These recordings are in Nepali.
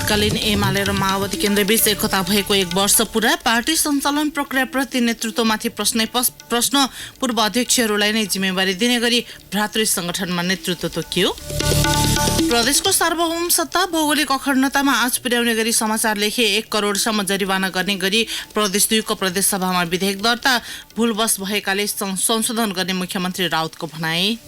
तत्कालीन एमाले र माओवादी केन्द्रबीच एकता भएको 1 वर्ष पुरा। पार्टी सञ्चालन प्रक्रियाप्रति नेतृत्वमाथि प्रश्न पूर्व अध्यक्षहरूलाई नै जिम्मेवारी दिने गरी भ्रातृ संगठनमा नेतृत्व तोकियो। प्रदेशको सार्वभौम सत्ता भौगोलिक अखण्डतामा आँच पुर्याउने गरी समाचार लेखे 1 करोडसम्म जरिवाना गर्ने गरी प्रदेश 2 को प्रदेश सभामा विधेयक दर्ता। भूलवश भएकाले संशोधन गर्ने मुख्यमन्त्री राउतको भनाई।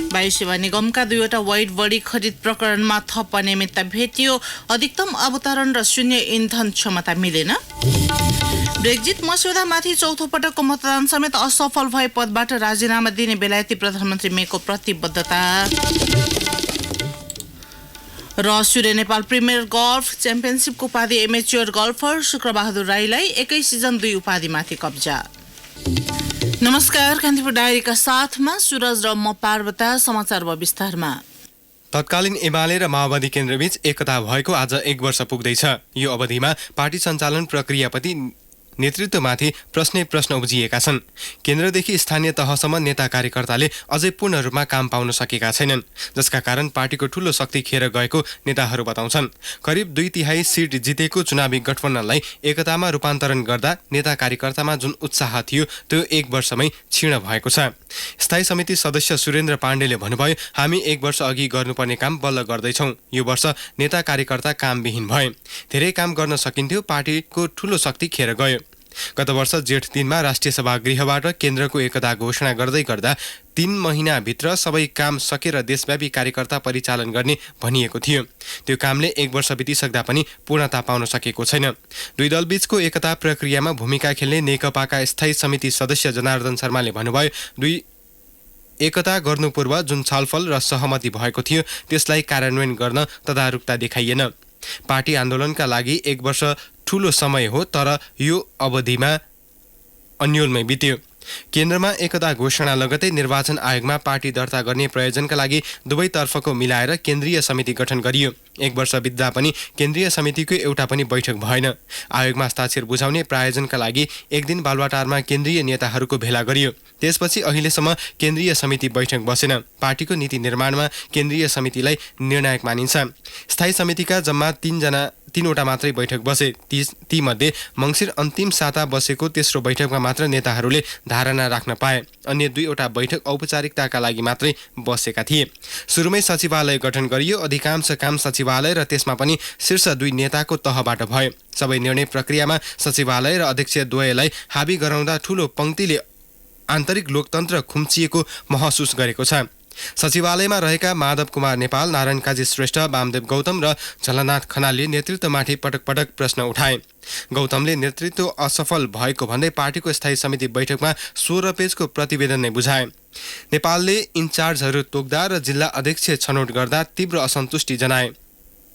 वायु सेवा निगमका 2वटा वाइड बडी खरिद प्रकरणमा थप अनियमितता भेटियो। अधिकतम अवतरण र शून्य इन्धन क्षमता मिलेन। ब्रेक्जिट मस्यौदामाथि चौथो पटकको मतदान समेत असफल भए पदबाट राजीनामा दिने बेलायती प्रधानमन्त्री मेको प्रतिबद्धता। र सूर्य नेपाल प्रिमियर गल्फ च्याम्पियनसिपको उपाधि एमेच्योर गल्फर शुक्रबहादुर राईलाई 1 सिजन 2 उपाधिमाथि कब्जा। नमस्कार, कान्तिपुर डायरीका साथमा सुरज र म पार्वता। समाचार विस्तारमा। तत्कालीन एमाले र माओवादी केन्द्रबीच एकता भएको आज 1 वर्ष पुग्दैछ। यो अवधिमा पार्टी सञ्चालन प्रक्रियाप्रति नेतृत्वमाथि प्रश्न उब्जिएका छन्। केन्द्रदेखि स्थानीय तहसम्म नेता कार्यकर्ताले अझै पूर्ण रूपमा काम पाउन सकेका छैनन्, जसका कारण पार्टीको ठूलो शक्ति खेर गएको नेताहरू बताउँछन्। करिब 2/3 सिट जितेको चुनावी गठबन्धनलाई एकतामा रूपान्तरण गर्दा नेता कार्यकर्तामा जुन उत्साह थियो त्यो 1 वर्षमै क्षीण भएको छ। स्थायी समिति सदस्य सुरेन्द्र पाण्डेले भन्नुभयो, हामी 1 वर्ष अघि गर्नुपर्ने काम बल्ल गर्दैछौँ। यो वर्ष नेता कार्यकर्ता कामविहीन भए। धेरै काम गर्न सकिन्थ्यो, पार्टीको ठूलो शक्ति खेर गयो। गत वर्ष जेठ 3 मा राष्ट्रिय सभा गृहबाट केन्द्रको एकता घोषणा गर्दै गर्दा 3 महिनाभित्र सबै काम सकेर देशव्यापी कार्यकर्ता परिचालन गर्ने भनिएको थियो। त्यो कामले 1 वर्ष बितिसक्दा पनि पूर्णता पाउन सकेको छैन। 2 दलबीचको एकता प्रक्रियामा भूमिका खेल्ने नेकपाका स्थायी समिति सदस्य जनार्दन शर्माले भन्नुभयो, 2 एकता गर्नु पूर्व जुन छलफल र सहमति भएको थियो त्यसलाई कार्यान्वयन गर्न तदारुकता देखाइएन। पार्टी आन्दोलनका लागि 1 वर्ष ठूलो समय हो, तर यो अवधिमा अन्योलमै बित्यो। केन्द्रमा एकता घोषणा लगतै निर्वाचन आयोगमा पार्टी दर्ता गर्ने प्रयोजनका लागि दुवैतर्फको मिलाएर केन्द्रीय समिति गठन गरियो। 1 वर्ष बित्दा पनि केन्द्रीय समितिको एउटा पनि बैठक भएन। आयोगमा हस्ताक्षर बुझाउने प्रायोजनका लागि 1 दिन बालुवाटारमा केन्द्रीय नेताहरूको भेला गरियो। त्यसपछि अहिलेसम्म केन्द्रीय समिति बैठक बसेन। पार्टीको नीति निर्माणमा केन्द्रीय समितिलाई निर्णायक मानिन्छ। स्थायी समितिका जम्मा 3वटा मात्रै बैठक बसे। ती मध्ये मङ्सिर अन्तिम साता बसेको तेस्रो बैठकमा मात्र नेताहरूले धारणा राख्न पाए। अन्य 2वटा बैठक औपचारिकताका लागि मात्रै बसेका थिए। सुरुमै सचिवालय गठन गरियो। अधिकांश काम सचिवालय र त्यसमा पनि शीर्ष 2 नेताको तहबाट भयो। सबै निर्णय प्रक्रियामा सचिवालय र अध्यक्ष द्वयलाई हाबी गराउँदा ठूलो पंक्तिले आन्तरिक लोकतन्त्र खुम्चिएको महसुस गरेको छ। सचिवालयमा रहेका माधव कुमार नेपाल, नारायण काजी श्रेष्ठ, वामदेव गौतम र झलनाथ खनालले नेतृत्वमाथि पटक प्रश्न उठाए। गौतमले नेतृत्व असफल भएको भन्दै पार्टीको स्थायी समिति बैठकमा 16 पेजको प्रतिवेदन नै बुझाए। नेपालले इन्चार्जहरू तोक्दा र जिल्ला अध्यक्ष छनौट गर्दा तीव्र असन्तुष्टि जनाए।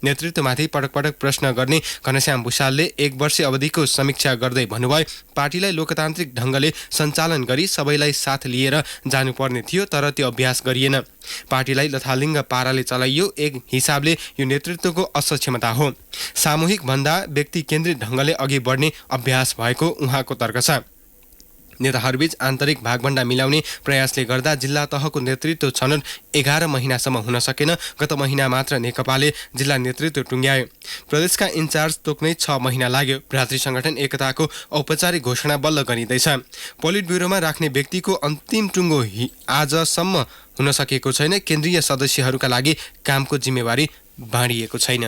नेतृत्वमाथि पटक प्रश्न गर्ने घनश्याम भुषालले 1 वर्ष अवधिको समीक्षा गर्दै भन्नुभयो, पार्टीलाई लोकतान्त्रिक ढङ्गले सञ्चालन गरी सबैलाई साथ लिएर जानुपर्ने थियो, तर त्यो अभ्यास गरिएन। पार्टीलाई लथालिङ्ग पाराले चलाइयो। एक हिसाबले यो नेतृत्वको असक्षमता हो। सामूहिक भन्दा व्यक्ति केन्द्रित ढङ्गले अघि बढ्ने अभ्यास भएको उहाँको तर्क छ। नेताहरूबीच आन्तरिक भागभण्डा मिलाउने प्रयासले गर्दा जिल्ला तहको नेतृत्व छनौट 11 महिनासम्म हुन सकेन। गत महिना मात्र नेकपाले जिल्ला नेतृत्व टुङ्ग्यायो। प्रदेशका इन्चार्ज तोक्नै 6 महिना लाग्यो। भ्रातृ संगठन एकताको औपचारिक घोषणा बल्ल गरिँदैछ। पोलिट ब्युरोमा राख्ने व्यक्तिको अन्तिम टुङ्गो आजसम्म हुन सकेको छैन। केन्द्रीय सदस्यहरूका लागि कामको जिम्मेवारी बाँडिएको छैन।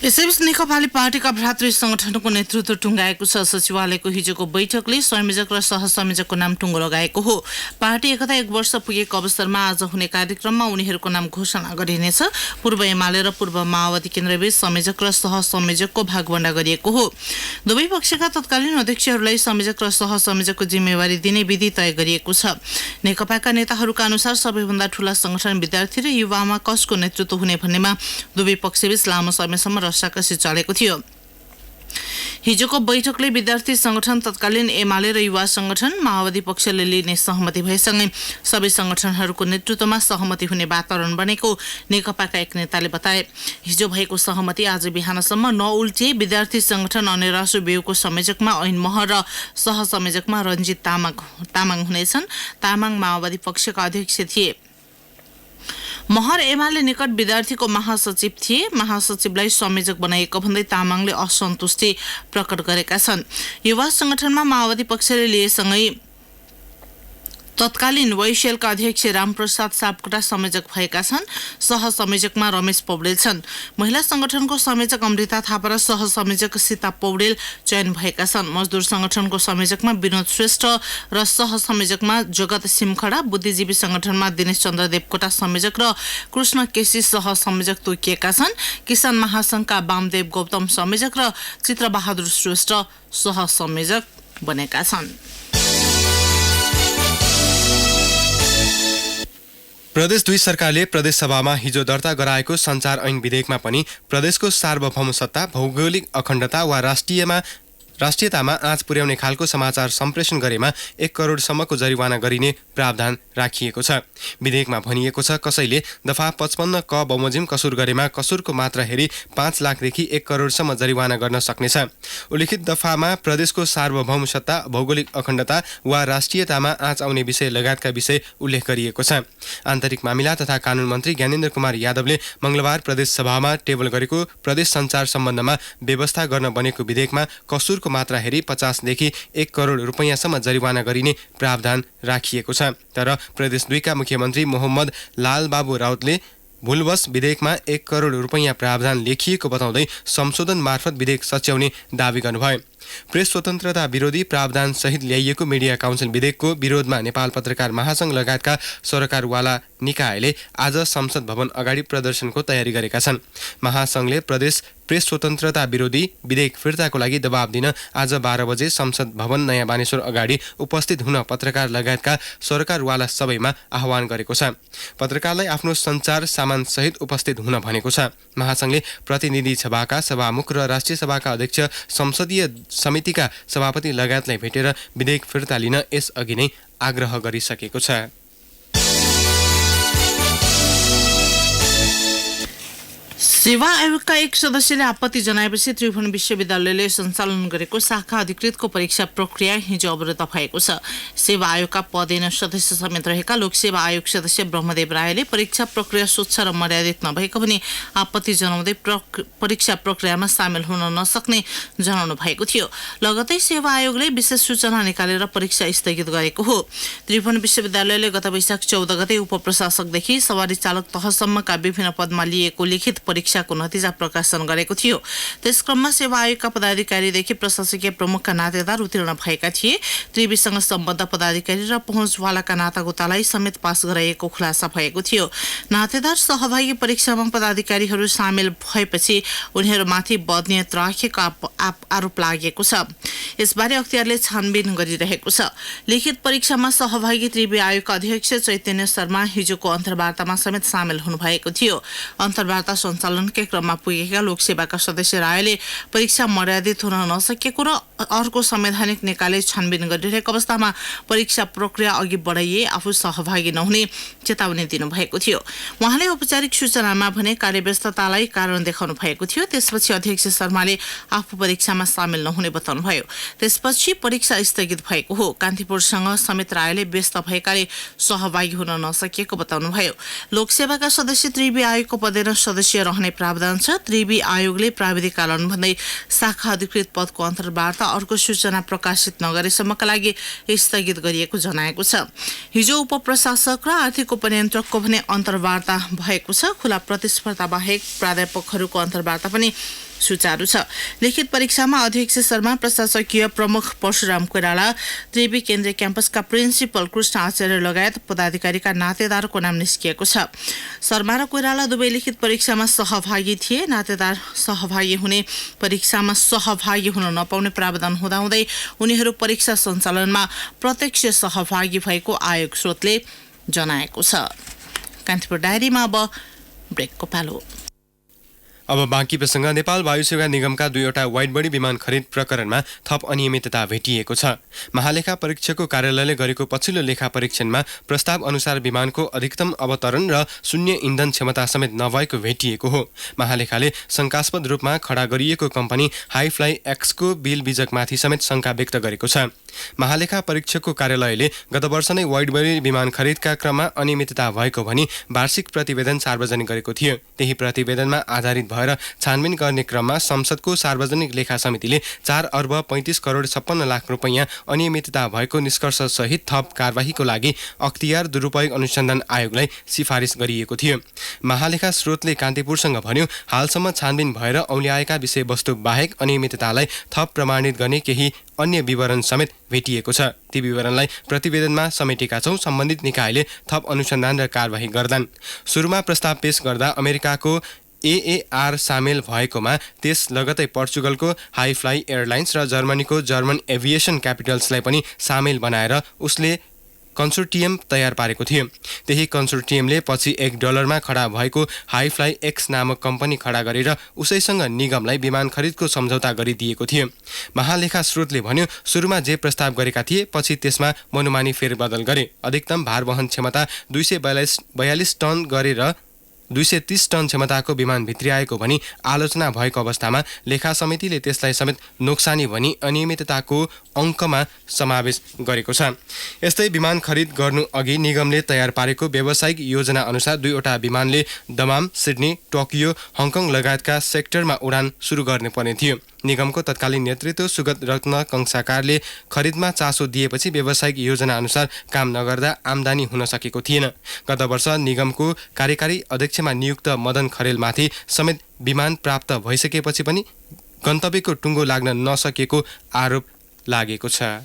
यसैबीच नेकपाले पार्टीका भ्रातृ संगठनको नेतृत्व टुङ्गाएको छ। सचिवालयको हिजोको बैठकले संयोजक र सहसंयोजकको नाम टुङ्गो लगाएको हो। पार्टी एकता 1 वर्ष पुगेको अवसरमा आज हुने कार्यक्रममा उनीहरूको नाम घोषणा गरिनेछ। पूर्व एमाले र पूर्व माओवादी केन्द्रबीच संयोजक र सहसंयोजकको भागभण्डा गरिएको हो। दुवै पक्षका तत्कालीन अध्यक्षहरूलाई संयोजक र सहसंयोजकको जिम्मेवारी दिने विधि तय गरिएको छ। नेकपाका नेताहरूका अनुसार सबैभन्दा ठूला संगठन विद्यार्थी र युवामा कसको नेतृत्व हुने भन्नेमा दुवै पक्षबीच लामो समयसम्म रसाकसी चलेको थियो। हिजोको बैठकले विद्यार्थी संगठन, तत्कालीन एमाले र युवा संगठन, माओवादी पक्षले लिने सहमति भएसँगै सबै संगठनहरूको नेतृत्वमा सहमति हुने वातावरण बनेको नेकपाका एक नेताले बताए। हिजो भएको सहमति आज बिहानसम्म नउल्टिए। विद्यार्थी संगठन अनेरासु बेउको संयोजकमा ऐन महर र सहसंयोजकमा रञ्जित तामाङ हुनेछन्। तामाङ माओवादी पक्षका अध्यक्ष थिए। महर एमाले निकट विद्यार्थीको महासचिव थिए। महासचिवलाई संयोजक बनाइएको भन्दै तामाङले असन्तुष्टि प्रकट गरेका छन्। युवा संगठनमा माओवादी पक्षले लिएसँगै तत्कालीन वैशालका अध्यक्ष रामप्रसाद सापकोटा संयोजक भएका छन्। सहसंयोजकमा रमेश पौडेल छन्। महिला संगठनको संयोजक अमृता थापा र सहसंयोजक सीता पौडेल चयन भएका छन्। मजदुर संगठनको संयोजकमा विनोद श्रेष्ठ र सहसंयोजकमा जगत सिमखडा, बुद्धिजीवी संगठनमा दिनेश चन्द्र देवकोटा संयोजक र कृष्ण केसी सहसंयोजक तोकिएका छन्। किसान महासंघका वामदेव गौतम संयोजक र चित्रबहादुर श्रेष्ठ सहसंयोजक बनेका छन्। प्रदेश 2 सरकारले प्रदेश सभामा हिजो दर्ता गराएको सञ्चार ऐन विधेयकमा पनि प्रदेशको सार्वभौम सत्ता, भौगोलिक अखण्डता वा राष्ट्रियतामा आँच पुर्याउने खालको समाचार सम्प्रेषण गरेमा 1 करोडसम्मको जरिवाना गरिने प्रावधान राखिएको छ। विधेयकमा भनिएको छ कसैले दफा 55 क बमोजिम कसुर गरेमा कसुरको मात्रा हेरी 5 लाखदेखि 1 करोडसम्म जरिवाना गर्न सक्नेछ। उल्लिखित दफामा प्रदेशको सार्वभौम सत्ता, भौगोलिक अखण्डता वा राष्ट्रियतामा आँच आउने विषय लगायतका विषय उल्लेख गरिएको छ। आन्तरिक मामिला तथा कानून मन्त्री ज्ञानेन्द्र कुमार यादवले मङ्गलबार प्रदेश सभामा टेबल गरेको प्रदेश सञ्चार सम्बन्धमा व्यवस्था गर्न बनेको विधेयकमा कसुरको मात्रा हेरी 50 देखि 1 करोड रुपैयाँसम्म जरिवाना गरिने प्रावधान राखिएको छ। तर प्रदेश 2 का मुख्यमन्त्री मोहम्मद लालबाबु राउतले भूलवश विधेयकमा 1 करोड रुपैयाँ प्रावधान लेखिएको बताउँदै संशोधन मार्फत विधेयक सच्याउने दावी गर्नुभयो। प्रेस स्वतन्त्रता विरोधी प्रावधान सहित ल्याइएको मिडिया काउन्सिल विधेयकको विरोधमा नेपाल पत्रकार महासंघ लगायतका सरकारवाला निकायले आज संसद भवन अगाडि प्रदर्शनको तयारी गरेका छन्। महासंघले प्रदेश प्रेस स्वतन्त्रता विरोधी विधेयक फिर्ताको लागि दबाब दिन आज 12 बजे संसद भवन नयाँ बानेश्वर अगाडि उपस्थित हुन पत्रकार लगायतका सरकारवाला सबैमा आह्वान गरेको छ। पत्रकारलाई आफ्नो सञ्चार सामान सहित उपस्थित हुन भनेको छ। महासंघले प्रतिनिधि सभाका सभामुख र राष्ट्रिय सभाका अध्यक्ष, संसदीय समितिका सभापति लगायतलाई भेटेर विधेयक फिर्ता लिन यसअघि नै आग्रह गरिसकेको छ। सेवा आयोगका एक सदस्यले आपत्ति जनाएपछि त्रिभुवन विश्वविद्यालयले सञ्चालन गरेको शाखा अधिकृतको परीक्षा प्रक्रिया हिजो अवरुद्ध भएको छ। सेवा आयोगका पदेन सदस्य समेत रहेका लोकसेवा आयोग सदस्य ब्रह्मदेव रायले परीक्षा प्रक्रिया स्वच्छ र मर्यादित नभएको पनि आपत्ति जनाउँदै परीक्षा प्रक्रियामा सामेल हुन नसक्ने जनाउनु भएको थियो। लगतै सेवा आयोगले विशेष सूचना निकालेर परीक्षा स्थगित गरेको हो। त्रिभुवन विश्वविद्यालयले गत वैशाख 14 गते उपप्रशासकदेखि सवारी चालक तहसम्मका विभिन्न पदमा लिएको लिखित परीक्षाको नतिजा प्रकाशन गरेको थियो। त्यसक्रममा सेवा आयोगका पदाधिकारीदेखि प्रशासकीय प्रमुखका नातेदार उत्तीर्ण भएका थिए। त्रिविसँग सम्बद्ध पदाधिकारी र पहुँचवालाका नातागोतालाई समेत पास गराइएको खुलासा भएको थियो। नातेदार सहभागी परीक्षामा पदाधिकारीहरू सामेल भएपछि उनीहरूमाथि बदनियत राखेको आरोप लागेको छ। यसबारे अख्तियारले छानबिन गरिरहेको छ। लिखित परीक्षामा सहभागी त्रिवी आयोगका अध्यक्ष चैतन्य शर्मा हिजोको अन्तर्वार्तामा समेत सामेल हुनुभएको थियो। अन्तर्वार्ता सञ्चालनकै क्रममा पुगेका लोकसेवाका सदस्य रायले परीक्षा मर्यादित हुन नसकेको र अर्को संवैधानिक निकायले छानबिन गरिरहेको अवस्थामा परीक्षा प्रक्रिया अघि बढाइए आफू सहभागी नहुने चेतावनी दिनुभएको थियो। उहाँले औपचारिक सूचनामा भने कार्यव्यस्ततालाई कारण देखाउनु भएको थियो। त्यसपछि अध्यक्ष शर्माले आफू परीक्षामा सामेल नहुने बताउनुभयो। त्यसपछि परीक्षा स्थगित भएको हो। कान्तिपुरसँग समेत रायले व्यस्त भएकाले सहभागी हुन नसकेको बताउनुभयो। लोकसेवाका सदस्य त्रिवी आयोगको पदेन सदस्य रहने प्रावधान छ। त्रिवी आयोगले प्राविधिक कारण भन्दै शाखा अधिकृत पदको अन्तर्वार्ता अर्को सूचना प्रकाशित नगरेसम्मका लागि स्थगित गरिएको जनाएको छ। हिजो उपप्रशासक र आर्थिक उपनियन्त्रकको भने अन्तर्वार्ता भएको छ। खुला प्रतिस्पर्धा बाहेक प्राध्यापकहरूको अन्तर्वार्ता पनि सुचारू छ। लिखित परीक्षामा अध्यक्ष शर्मा, प्रशासकीय प्रमुख परशुराम कोइराला, त्रिवी केन्द्रीय क्याम्पसका प्रिन्सिपल कृष्ण आचार्य लगायत पदाधिकारीका नातेदारको नाम निस्किएको छ। शर्मा र कोइराला दुवै लिखित परीक्षामा सहभागी थिए। नातेदार सहभागी हुने परीक्षामा सहभागी हुन नपाउने प्रावधान हुँदाहुँदै उनीहरू परीक्षा सञ्चालनमा प्रत्यक्ष सहभागी भएको आयोग स्रोतले जनाएको छ। कान्तिपुर डायरीमा अब ब्रेकको पालो। अब बाँकी प्रसङ्ग। नेपाल वायुसेवा निगमका 2वटा वाइड बडी विमान खरिद प्रकरणमा थप अनियमितता भेटिएको छ। महालेखा परीक्षकको कार्यालयले गरेको पछिल्लो लेखा परीक्षणमा प्रस्ताव अनुसार विमानको अधिकतम अवतरण र शून्य इन्धन क्षमता समेत नभएको भेटिएको हो। महालेखाले शङ्कास्पद रूपमा खडा गरिएको कम्पनी हाइफ्लाई एक्सको बिल बिजकमाथि समेत शङ्का व्यक्त गरेको छ। महालेखा परीक्षकको कार्यालयले गत वर्ष नै वाइड बडी विमान खरिदका क्रममा अनियमितता भएको भनी वार्षिक प्रतिवेदन सार्वजनिक गरेको थियो। त्यही प्रतिवेदनमा आधारित भएर छानबिन गर्ने क्रममा संसदको सार्वजनिक लेखा समितिले 4 अर्ब 35 करोड 56 लाख रुपैयाँ अनियमितता भएको निष्कर्ष सहित थप कारबाहीको लागि अख्तियार दुरुपयोग अनुसन्धान आयोगलाई सिफारिस गरिएको थियो। महालेखा स्रोतले कान्तिपुरसँग भन्यो, हालसम्म छानबिन भएर औल्याएका विषयवस्तु बाहेक अनियमिततालाई थप प्रमाणित गर्ने केही अन्य विवरण समेत भेटिएको छ। ती विवरणलाई प्रतिवेदनमा समेटेका छौँ। सम्बन्धित निकायले थप अनुसन्धान र कारबाही गर्दान्। सुरुमा प्रस्ताव पेश गर्दा अमेरिकाको AAR सामेल भएकोमा त्यस लगतै पोर्चुगलको हाइफ्लाई एयरलाइन्स र जर्मनीको जर्मन एभिएसन क्यापिटल्सलाई पनि सामेल बनाएर उसले कन्सोर्टियम तयार पारेको थियो। त्यही कन्सोर्टियमले पछि $1 खडा भएको हाइफ्लाई एक्स नामक कम्पनी खडा गरेर उसैसँग निगमलाई विमान खरिदको सम्झौता गरिदिएको थियो। महालेखा स्रोतले भन्यो, सुरुमा जे प्रस्ताव गरेका थिए पछि त्यसमा मनोमानी फेरबदल गरे। अधिकतम भार वहन क्षमता 242 टन गरेर 230 टन क्षमताको विमान भित्रिआएको भनी आलोचना भएको अवस्थामा लेखा समितिले त्यसलाई समेत नोक्सानी भनी अनियमितताको अङ्कमा समावेश गरेको छ। यस्तै विमान खरिद गर्नु अघि निगमले तयार पारेको व्यावसायिक योजना अनुसार 2वटा विमानले दमाम, सिडनी, टोकियो, हङकङ लगायतका सेक्टरमा उडान सुरु गर्नुपर्ने थियो। निगमको तत्कालीन नेतृत्व सुगत रत्न कंसाकारले खरिदमा चासो दिएपछि व्यावसायिक योजना अनुसार काम नगर्दा आम्दानी हुन सकेको थिएन। गत वर्ष निगमको कार्यकारी अध्यक्षमा नियुक्त मदन खरेलमाथि समेत विमान प्राप्त भइसकेपछि पनि गन्तव्यको टुङ्गो लाग्न नसकेको आरोप लागेको छ।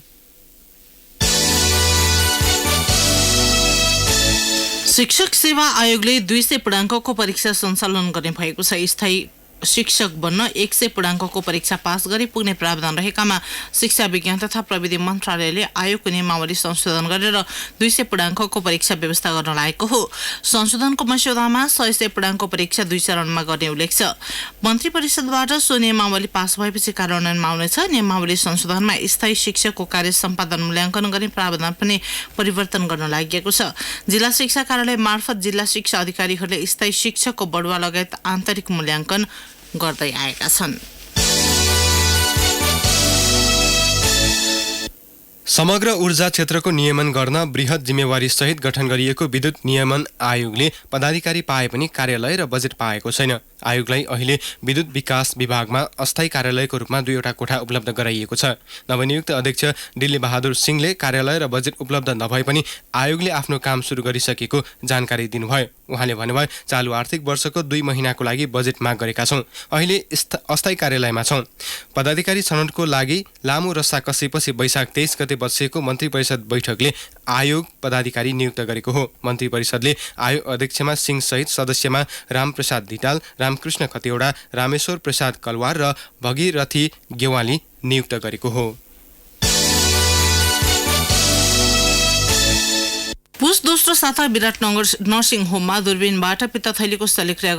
शिक्षक सेवा आयोगले 200 पूर्णाङ्कको परीक्षा सञ्चालन गर्ने भएको छ। स्थायी शिक्षक बन्न 100 पूर्णाङ्कको परीक्षा पास गरी पुग्ने प्रावधान रहेकामा शिक्षा विज्ञान तथा प्रविधि मन्त्रालयले आयोगको नियमावली संशोधन गरेर 200 पूर्णाङ्कको परीक्षा व्यवस्था गर्न लागेको हो। संशोधनको मस्यौदामा 100 पूर्णाङ्कको परीक्षा 2 चरणमा गर्ने उल्लेख छ। मन्त्री परिषदबाट सो नियमावली पास भएपछि कार्यान्वयनमा आउनेछ। नियमावली संशोधनमा स्थायी शिक्षकको कार्य सम्पादन मूल्याङ्कन गर्ने प्रावधान पनि परिवर्तन गर्न लागि छ। जिल्ला शिक्षा कार्यालय मार्फत जिल्ला शिक्षा अधिकारीहरूले स्थायी शिक्षकको बढुवा लगायत आन्तरिक मूल्याङ्कन गर्दै आएका छन्। समग्र ऊर्जा क्षेत्रको नियमन गर्न बृहत जिम्मेवारी सहित गठन गरिएको विद्युत नियमन आयोगले पदाधिकारी पाए पनि कार्यालय र बजेट पाएको छैन। आयोगलाई अहिले विद्युत विकास विभागमा अस्थायी कार्यालयको रूपमा 2वटा कोठा उपलब्ध गराइएको छ। नवनियुक्त अध्यक्ष दिल्ली बहादुर सिंहले कार्यालय र बजेट उपलब्ध नभए पनि आयोगले आफ्नो काम सुरु गरिसकेको जानकारी दिनुभयो। उहाँले भन्नुभयो, चालु आर्थिक वर्षको 2 महिनाको लागि बजेट माग गरेका छौँ। अहिले अस्थायी कार्यालयमा छौँ। पदाधिकारी छनौटको लागि लामो रस्सा कसेपछि वैशाख 23 गते बसेको मन्त्री परिषद बैठकले आयोग पदाधिकारी नियुक्त गरेको हो। मन्त्री परिषदले आयोग अध्यक्षमा सिंह सहित सदस्यमा रामप्रसाद धिताल, रामकृष्ण खतिवडा, रामेश्वर प्रसाद कलवार र भगीरथी गेवाली नियुक्त गरेको हो। पुस दोस्रो साता विराटनगर नर्सिङ होममा दूरबीनबाट पित्तथैलीको शल्यक्रिया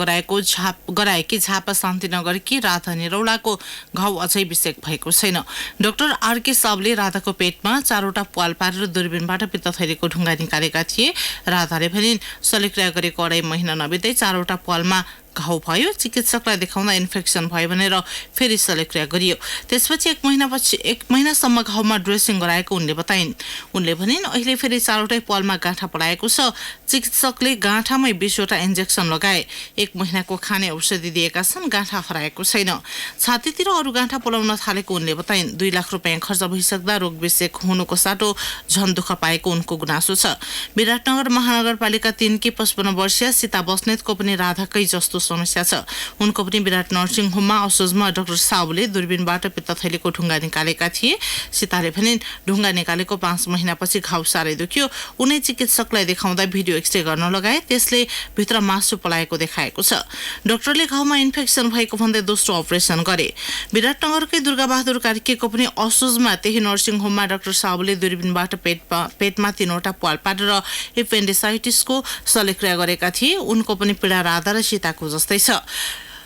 गराएकी झापा शान्तिनगरकी राधा निरौलाको घाउ अझै विषेक भएको छैन। डाक्टर आरके साबले राधाको पेटमा 4वटा प्वाल पारेर दूरबीनबाट पित्तथैलीको ढुङ्गा निकालेका थिए। राधाले भने शल्यक्रिया गरेको 2.5 महिना नबित्दै 4वटा प्वालमा घाउ भयो। चिकित्सकलाई देखाउँदा इन्फेक्सन भयो भनेर फेरि शल्यक्रिया गरियो। त्यसपछि 1 महिनासम्म घाउमा ड्रेसिङ गराएको उनले बताइन्। उनले भनिन्, अहिले फेरि 4वटै प्वालमा गाँठा पलाएको छ। चिकित्सकले गाँठामै 20वटा इन्जेक्सन लगाए। 1 महिनाको खाने औषधि दिएका छन्। गाँठा हराएको छैन। छातीतिर अरू गाँठा पलाउन थालेको उनले बताइन्। 2 लाख रुपियाँ खर्च भइसक्दा रोग विषेक हुनुको साटो झन दुःख पाएको उनको गुनासो छ। विराटनगर महानगरपालिका 3 की 55 वर्षीय सीता बस्नेतको पनि राधाकै जस्तो समस्या छ। उनको पनि विराट नर्सिङ होममा असोजमा डाक्टर साबुले दूरबीनबाट पित्तथैलीको ढुङ्गा निकालेका थिए। सीताले भने ढुङ्गा निकालेको 5 महिनापछि घाउ साह्रै दुख्यो। उनी चिकित्सकलाई देखाउँदा भिडियो एक्सरे गर्न लगाए। त्यसले भित्र मासु पलाएको देखाएको छ। डाक्टरले घाउमा इन्फेक्सन भएको भन्दै दोस्रो अपरेसन गरे। विराटनगरकै दुर्गाबहादुर कार्कीको पनि असोजमा त्यही नर्सिङ होममा डाक्टर साबुले दूरबीनबाट पेटमा 3वटा प्वाल पारेर एपेन्डिसाइटिसको शल्यक्रिया गरेका थिए। उनको पनि पीडा राधा र सीताको जस्तै छ।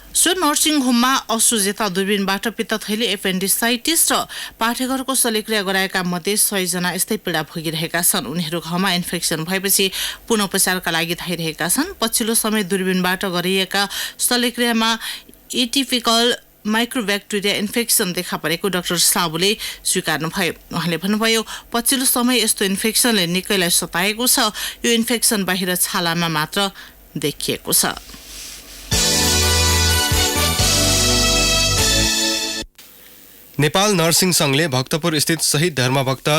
सो नर्सिङ होममा असुजेता दूरबीनबाट पित्त थैली एपेन्डिसाइटिस र पाठेघरको शल्यक्रिया गराएका मध्ये 100 जना यस्तै पीडा भोगिरहेका छन्। उनीहरू घाउमा इन्फेक्सन भएपछि पुनः उपचारका लागि धाइरहेका छन्। पछिल्लो समय दूरबीनबाट गरिएका शल्यक्रियामा एटिपिकल माइक्रोब्याक्टेरिया इन्फेक्सन देखा परेको डाक्टर साबुले स्वीकार्नुभयो। उहाँले भन्नुभयो, पछिल्लो समय यस्तो इन्फेक्सनले निकैलाई सताएको छ। यो इन्फेक्सन बाहिर छालामा मात्र देखिएको छ। नेपाल नर्सिङ सङ्घले भक्तपुर स्थित शहीद धर्मभक्त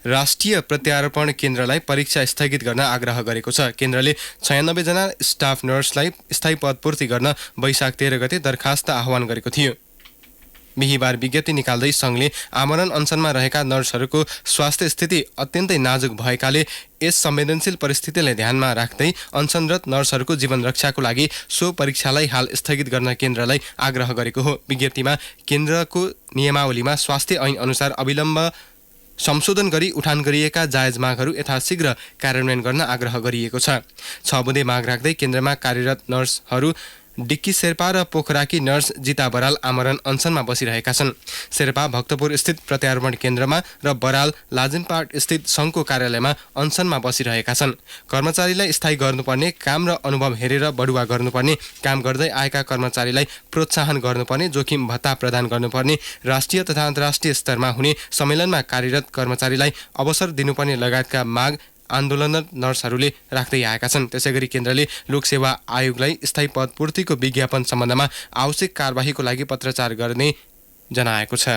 राष्ट्रिय प्रत्यारोपण केन्द्रलाई परीक्षा स्थगित गर्न आग्रह गरेको छ। केन्द्रले 96 जना स्टाफ नर्सलाई स्थायी पदपूर्ति गर्न वैशाख 13 गते दरखास्त आह्वान गरेको थियो। बिहिबार विज्ञप्ति निकाल्दै सङ्घले आमरण अनसनमा रहेका नर्सहरूको स्वास्थ्य स्थिति अत्यन्तै नाजुक भएकाले यस संवेदनशील परिस्थितिलाई ध्यानमा राख्दै अनसनरत नर्सहरूको जीवन रक्षाको लागि सो परीक्षालाई हाल स्थगित गर्न केन्द्रलाई आग्रह गरेको हो। विज्ञप्तिमा केन्द्रको नियमावलीमा स्वास्थ्य ऐन अनुसार अविलम्ब संशोधन गरी उठान गरिएका जायज मागहरू यथाशीघ्र कार्यान्वयन गर्न आग्रह गरिएको छ। 6 बुँदे माग राख्दै केन्द्रमा कार्यरत नर्सहरू डिक्की शेर्पा र पोखराकी नर्स जिता बराल आमरण अनसनमा बसिरहेका छन्। शेर्पा भक्तपुर स्थित प्रत्यारोपण केन्द्रमा र बराल लाजिमपाट स्थित सङ्घको कार्यालयमा अनसनमा बसिरहेका छन्। कर्मचारीलाई स्थायी गर्नुपर्ने काम र अनुभव हेरेर बढुवा गर्नुपर्ने, काम गर्दै आएका कर्मचारीलाई प्रोत्साहन गर्नुपर्ने, जोखिम भत्ता प्रदान गर्नुपर्ने, राष्ट्रिय तथा अन्तर्राष्ट्रिय स्तरमा हुने सम्मेलनमा कार्यरत कर्मचारीलाई अवसर दिनुपर्ने लगायतका माग आन्दोलनरत नर्सहरूले राख्दै आएका छन्। त्यसैगरी केन्द्रले लोकसेवा आयोगलाई स्थायी पदपूर्तिको विज्ञापन सम्बन्धमा आवश्यक कारबाहीको लागि पत्राचार गर्ने जनाएको छ।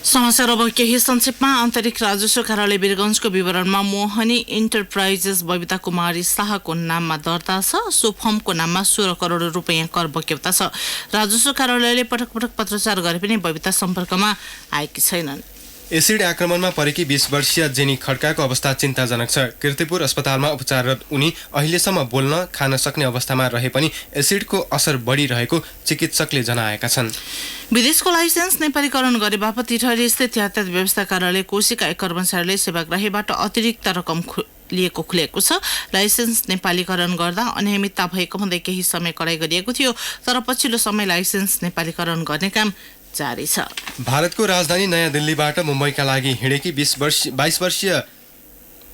समाचार अब केही संक्षेपमा। आन्तरिक राजस्व कार्यालय वीरगञ्जको विवरणमा मोहनी इन्टरप्राइजेस बबिता कुमारी शाहको नाममा दर्ता छ। सो फर्मको नाममा 16 करोड रुपैयाँ कर बक्यौता छ। राजस्व कार्यालयले पटक पटक पत्रचार गरे पनि बबिता सम्पर्कमा आएकी छैनन्। एसिड आक्रमणमा परेकी 20 वर्षीय जेनी खड्काको अवस्था चिन्ताजनक छ। कीर्तिपुर अस्पतालमा उपचाररत उनी अहिलेसम्म बोल्न खान सक्ने अवस्थामा रहे पनि एसिडको असर बढिरहेको चिकित्सकले जनाएका छन्। विदेशको लाइसेन्स नेपालीकरण गरे बापत इटहरी स्थित यातायात व्यवस्था कार्यालय कोशीका एक कर्मचारीले सेवाग्राहीबाट अतिरिक्त रकम लिएको खुलेको छ। लाइसेन्स नेपालीकरण गर्दा अनियमितता भएको भन्दै केही समय कडाइ गरिएको थियो, तर पछिल्लो समय लाइसेन्स नेपालीकरण गर्ने काम जारी छ। भारतको राजधानी नयाँ दिल्लीबाट मुम्बईका लागि हिँडेकी 22 वर्षीय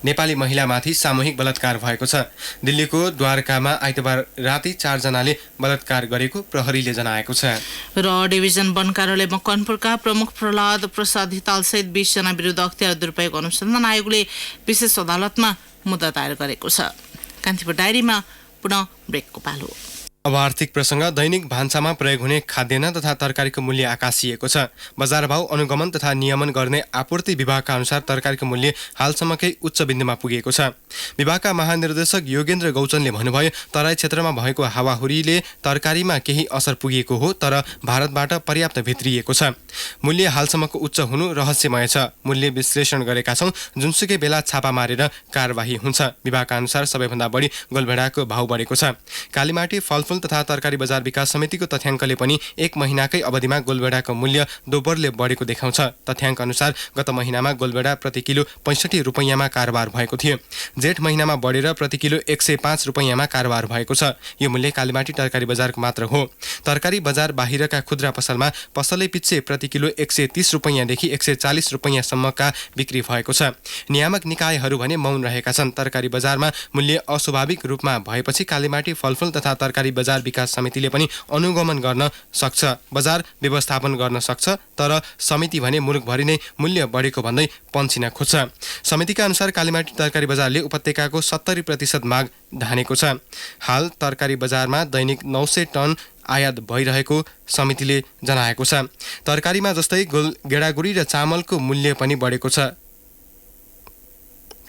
नेपाली महिलामाथि सामूहिक बलात्कार भएको छ। दिल्लीको द्वारकामा आइतबार राति 4 जनाले बलात्कार गरेको प्रहरीले जनाएको छ। र डिभिजन वन कार्यालय मकवानपुरका प्रमुख प्रहलाद प्रसाद हितालसहित 20 जना विरुद्ध अख्तियार दुरुपयोग अनुसन्धान आयोगले विशेष अदालतमा मुद्दा दायर गरेको छ। कान्तिपुर डायरीमा पुनः ब्रेकको पालो। अब आर्थिक प्रसङ्ग। दैनिक भान्सामा प्रयोग हुने खाद्यान्न तथा तरकारीको मूल्य आकाशिएको छ। बजार भाव अनुगमन तथा नियमन गर्ने आपूर्ति विभागका अनुसार तरकारीको मूल्य हालसम्मकै उच्च बिन्दुमा पुगेको छ। विभागका महानिर्देशक योगेन्द्र गौचनले भन्नुभयो, तराई क्षेत्रमा भएको हावाहुरीले तरकारीमा केही असर पुगेको हो, तर भारतबाट पर्याप्त भित्रिएको छ। मूल्य हालसम्मको उच्च हुनु रहस्यमय छ। मूल्य विश्लेषण गरेका छौँ, जुनसुकै बेला छापा मारेर कारबाही हुन्छ। विभागका अनुसार सबैभन्दा बढी गोलभेडाको भाव बढेको छ। कालीमाटी फलफुल तथा तरकारी बजार विकास समितिको तथ्याङ्कले पनि 1 महिनाकै अवधिमा गोलभेडाको मूल्य दोब्बरले बढेको देखाउँछ। तथ्याङ्क अनुसार गत महिनामा गोलभेडा प्रति किलो 65 रुपैयाँमा कारोबार भएको थियो। जेठ महिनामा बढेर प्रति किलो 105 रुपैयाँमा कारोबार भएको छ। यो मूल्य कालीमाटी तरकारी बजारको मात्र हो। तरकारी बजार बाहिरका खुद्रा पसलमा पसलै पिच्छे प्रति किलो 130 रुपैयाँदेखि 140 रुपैयाँसम्मका बिक्री भएको छ। नियामक निकायहरू भने मौन रहेका छन्। तरकारी बजारमा मूल्य अस्वाभाविक रूपमा भएपछि कालीमाटी फलफुल तथा तरकारी बजार विकास समितिले पनि अनुगमन गर्न सक्छ, बजार व्यवस्थापन गर्न सक्छ, तर समिति भने मुलुकभरि नै मूल्य बढेको भन्दै पन्सिन खोज्छ। समितिका अनुसार कालीमाटी तरकारी बजारले उपत्यकाको 70% माग धानेको छ। हाल तरकारी बजारमा दैनिक 900 टन आयात भइरहेको समितिले जनाएको छ। तरकारीमा जस्तै गेडागुडी र चामलको मूल्य पनि बढेको छ।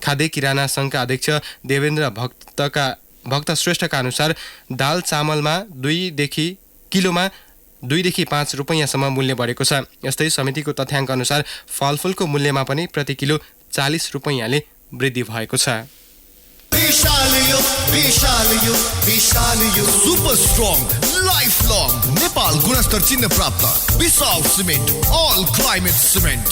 खाद्य किराना सङ्घका अध्यक्ष देवेन्द्र भक्त श्रेष्ठका अनुसार दाल चामलमा 2 देखि 5 रुपैयाँसम्म मूल्य बढेको छ। यस्तै समितिको तथ्याङ्क अनुसार फलफुलको मूल्यमा पनि प्रति किलो 40 रुपैयाँले वृद्धि भएको छ। Super strong life long Nepal गुणस्तर चिन्ह प्राप्त विशाल सिमेन्ट अल क्लाइमेट सिमेन्ट।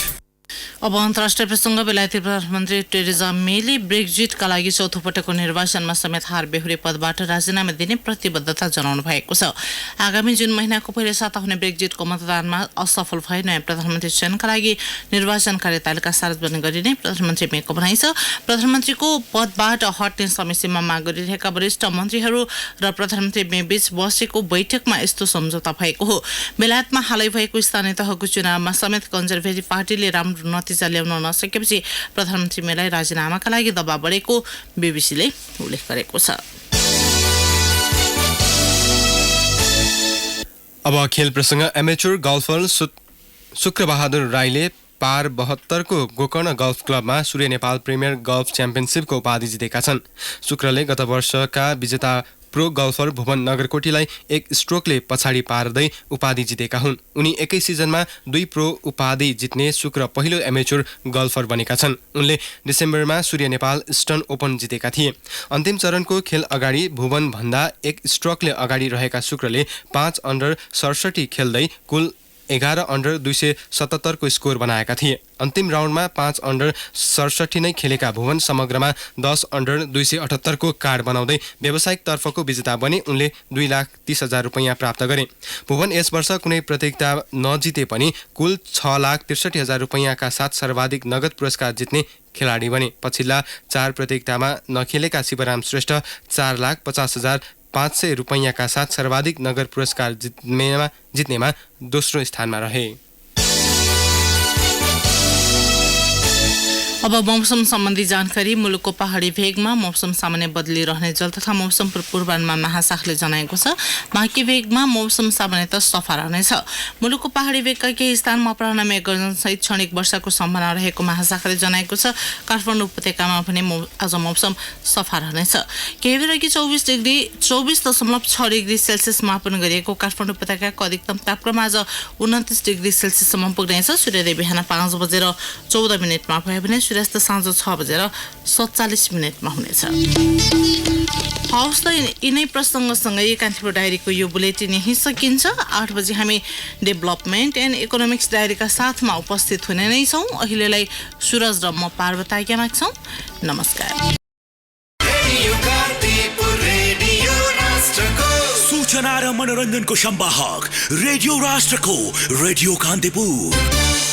अब अन्तर्राष्ट्रिय प्रसङ्ग बेलायती प्रधानमन्त्री टेरेजा मेले ब्रेक्जिटका लागि चौथो पटकको निर्वाचनमा समेत हार बेहोरे पदबाट राजीनामा दिने प्रतिबद्धता जनाउनु भएको छ। आगामी जुन महिनाको पहिलो साता हुने ब्रेक्जिटको मतदानमा असफल भए नयाँ प्रधानमन्त्री चयनका लागि निर्वाचन कार्यतालिका सार्वजनिक गरिने प्रधानमन्त्री मेको भनाइ छ। प्रधानमन्त्रीको पदबाट हट्ने समयसीमा माग गरिरहेका वरिष्ठ मन्त्रीहरू र प्रधानमन्त्री मे बीच बसेको बैठकमा यस्तो सम्झौता भएको हो। बेलायतमा हालै भएको स्थानीय तहको चुनावमा समेत कन्जर्भेटिभ पार्टीले राम्रो नतिजा ल्याउन नसकेपछि प्रधानमन्त्री मेलाई राजीनामाका लागि दबाव बढेको बीबीसीले उल्लेख गरेको छ। अब खेल प्रसङ्ग। एमेच्योर गल्फर शुक्रबहादुर राईले पार 72 को गोकर्ण गल्फ क्लबमा सूर्य नेपाल प्रिमियर गल्फ च्याम्पियनसिपको उपाधि जितेका छन्। शुक्रले गत वर्षका विजेता प्रो गल्फर भुवन नगरकोटीलाई एक स्ट्रोकले पछाडि पार्दै उपाधि जितेका हुन्। उनी एकै सिजनमा 2 प्रो उपाधि जित्ने शुक्र पहिलो एमेच्योर गल्फर बनेका छन्। उनले डिसेम्बरमा सूर्य नेपाल इस्टर्न ओपन जितेका थिए। अन्तिम चरणको खेल अगाडि भुवन भन्दा एक स्ट्रोकले अगाडि रहेका शुक्रले 5 अन्डर 67 खेल्दै कुल 11 अन्डर 277 को स्कोर बनाएका थिए। अन्तिम राउन्डमा 5 अन्डर 67 नै खेलेका भुवन समग्रमा 10 अन्डर 278 को कार्ड बनाउँदै व्यावसायिक तर्फको विजेता बने। उनले 2,30,000 रुपैयाँ प्राप्त गरे। भुवन यस वर्ष कुनै प्रतियोगिता नजिते पनि कुल 6,63,000 रुपैयाँका साथ सर्वाधिक नगद पुरस्कार जित्ने खेलाडी बने। पछिल्ला 4 प्रतियोगितामा नखेलेका शिवराम श्रेष्ठ 4,50,500 रुपैयाँका साथ सर्वाधिक नगद पुरस्कार जित्नेमा दोस्रो स्थानमा रहे। अब मौसम सम्बन्धी जानकारी। मुलुकको पहाडी भेगमा मौसम सामान्य बदली रहने जल तथा मौसम पूर्वानुमान महाशाखाले जनाएको छ। बाँकी भेगमा मौसम सामान्यतः सफा रहनेछ। मुलुकको पहाडी भेगका केही स्थानमा अपराह्न मेघ गर्जनसहित क्षणिक वर्षाको सम्भावना रहेको महाशाखाले जनाएको छ। काठमाडौँ उपत्यकामा पनि आज मौसम सफा रहनेछ। केही बेर अघि 24.6 डिग्री सेल्सियस मापन गरिएको काठमाडौँ उपत्यकाको अधिकतम तापक्रम आज 29 डिग्री सेल्सियससम्म पुग्नेछ। सूर्योदय बिहान 5:14 भयो भने सूर्यास्त साँझ 6:47 हुनेछ। हवस् त यिनै प्रसङ्गसँगै कान्तिपुर डायरीको यो बुलेटिन यहीँ सकिन्छ। 8 बजे हामी डेभलपमेन्ट एन्ड इकोनोमिक्स डायरीका साथमा उपस्थित हुने नै छौँ। अहिलेलाई सुरज र म पार्वता आज्ञा माग्छौँ। नमस्कार। सूचना र मनोरञ्जनको संवाहक रेडियो राष्ट्रको रेडियो कान्तिपुर।